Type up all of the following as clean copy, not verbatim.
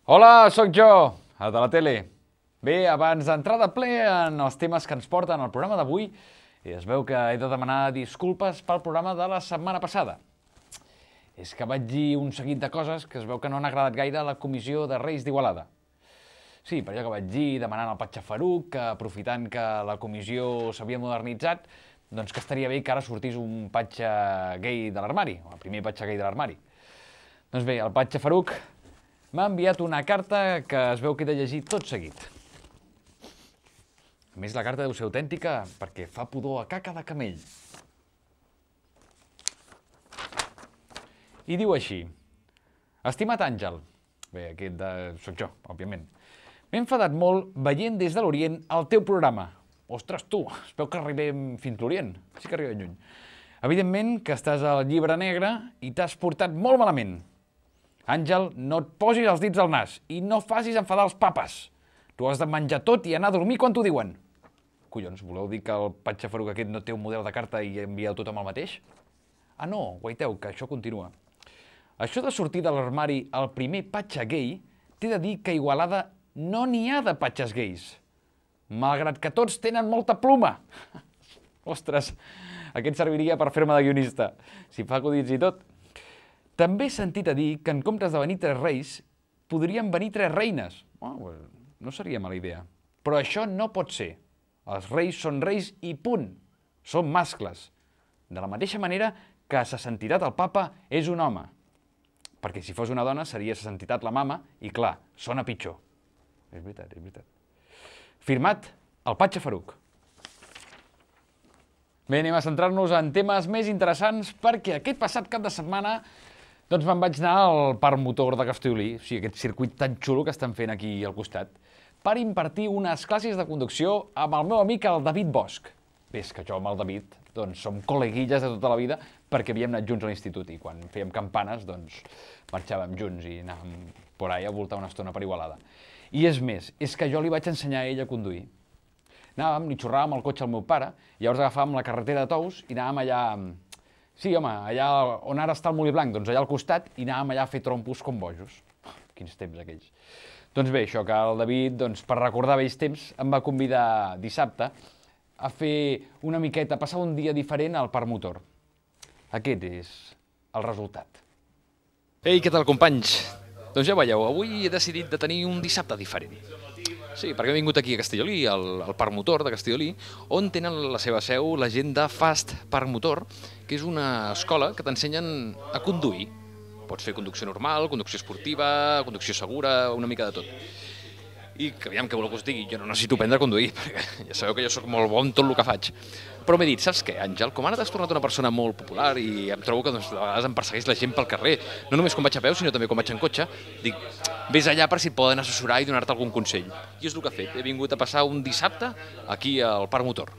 Hola, sóc jo, el de la tele. Bé, abans d'entrar de ple en els temes que ens porten al programa d'avui, es veu que he de demanar disculpes pel programa de la setmana passada. És que vaig dir un seguit de coses que es veu que no han agradat gaire a la comissió de Reis d'Igualada. Sí, per allò que vaig dir, demanant al Patxa Faruc, que aprofitant que la comissió s'havia modernitzat, doncs que estaria bé que ara sortís un patxa gay de l'armari, o el primer patxa gay de l'armari. Doncs bé, el Patxa Faruc m'ha enviat una carta que es veu que he de llegir tot seguit. A més, la carta deu ser autèntica perquè fa pudor a caca de camell. I diu així: Estimat Àngel, bé, aquest soc jo, òbviament, m'he enfadat molt veient des de l'Orient el teu programa. Ostres, tu, espero que arribem fins l'Orient. Sí que arribem lluny. Evidentment que estàs al llibre negre i t'has portat molt malament. Àngel, no et posis els dits al nas i no facis enfadar els papes. Tu has de menjar tot i anar a dormir quan t'ho diuen. Collons, voleu dir que el Patxa Faruc aquest no té un model de carta i envieu tothom el mateix? Ah, no, guaiteu, que això continua. Això de sortir de l'armari el primer patxa gay, t'he de dir que a Igualada no n'hi ha de patxes gais. Malgrat que tots tenen molta pluma. Ostres, aquest serviria per fer-me de guionista, si fa acudits i tot. També he sentit a dir que en comptes de venir 3 reis, podrien venir 3 reines. Oh, no seria mala idea. Però això no pot ser. Els reis són reis i punt. Són mascles. De la mateixa manera que sa santitat el papa és un home. Perquè si fos una dona seria sa santitat la mama i clar, sona pitjor. És veritat, és veritat. Firmat el Patxa Faruc. Bé, anem a centrar-nos en temes més interessants perquè aquest passat cap de setmana doncs me'n vaig anar al parc motor de Castellolí, o sigui, aquest circuit tan xulo que estan fent aquí al costat, per impartir unes classes de conducció amb el meu amic, el David Bosch. Bé, és que jo amb el David doncs, som col·leguilles de tota la vida perquè havíem anat junts a l'institut i quan fèiem campanes doncs, marxàvem junts i anàvem por ahí a voltar una estona per Igualada. I és més, és que jo li vaig ensenyar a ell a conduir. Anàvem, li xorràvem el cotxe al meu pare, i llavors agafàvem la carretera de Tous i anàvem allà... Sí, home, allà on ara està el Molí Blanc, doncs allà al costat, i anàvem allà a fer trompos com bojos. Quins temps aquells. Doncs bé, això que el David, doncs, per recordar vells temps, em va convidar dissabte a fer una miqueta, passar un dia diferent al parc motor. Aquest és el resultat. Ei, què tal, companys? Doncs ja veieu, avui he decidit de tenir un dissabte diferent. Sí, perquè he vingut aquí a Castellolí, al Parc Motor de Castellolí, on tenen la seva seu la gent de Fast Parc Motor, que és una escola que t'ensenyen a conduir. Pots fer conducció normal, conducció esportiva, conducció segura, una mica de tot. I que aviam què voleu que us digui, jo no necessito aprendre a conduir, perquè ja sabeu que jo sóc molt bon en tot el que faig. Però m'he dit, saps què, Àngel? Com ara t'has tornat una persona molt popular i em trobo que doncs, de vegades em persegueix la gent pel carrer, no només quan vaig a peu, sinó també quan vaig en cotxe, dic, vés allà per si et poden assessorar i donar-te algun consell. I és el que he fet, he vingut a passar un dissabte aquí al Parc Motor.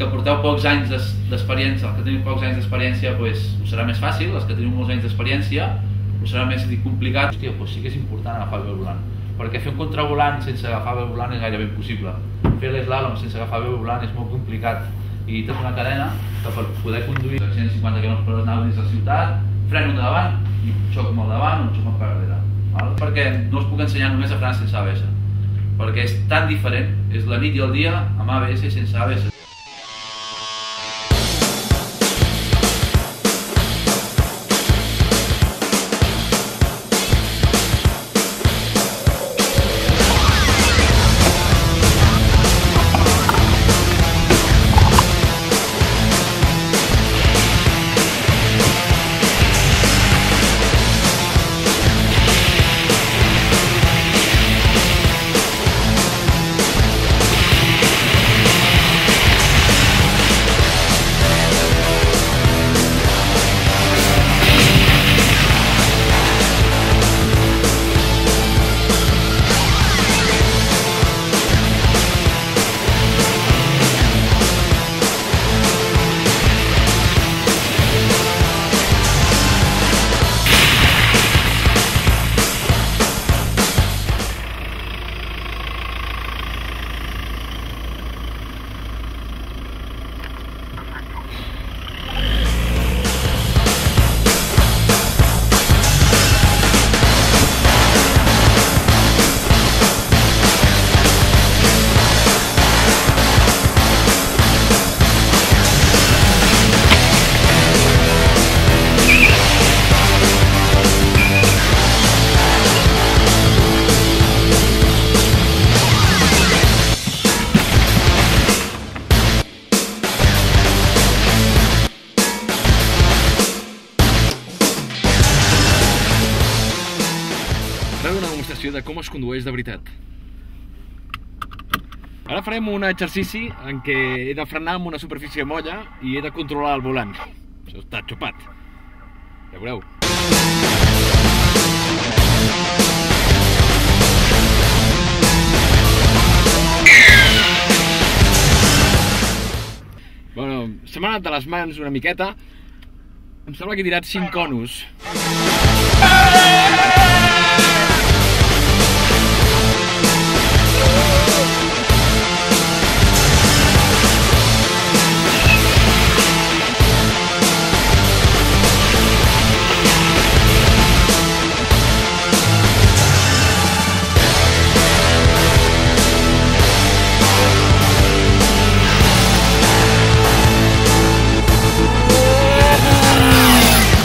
Que porteu pocs anys d'experiència, els que teniu pocs anys d'experiència us serà més fàcil, els que teniu molts anys d'experiència us serà més complicat. Hòstia, doncs sí que és important agafar bé el volant, perquè fer un contravolant sense agafar bé el volant és gairebé impossible. Fer l'eslàlom sense agafar bé el volant és molt complicat i tens una cadena que per poder conduir a 150 km/h dins la ciutat, freno de davant i xoc amb el davant o xoc amb per darrere. Perquè no us puc ensenyar només a frenar sense ABS, perquè és tan diferent, és la nit i el dia amb ABS i sense ABS. Faré una demostració de com es condueix de veritat. Ara farem un exercici en què he de frenar amb una superfície molla i he de controlar el volant. Això està xupat. Ja veureu. Bueno, se m'ha anat de les mans una miqueta. Em sembla que he tirat 5 conos.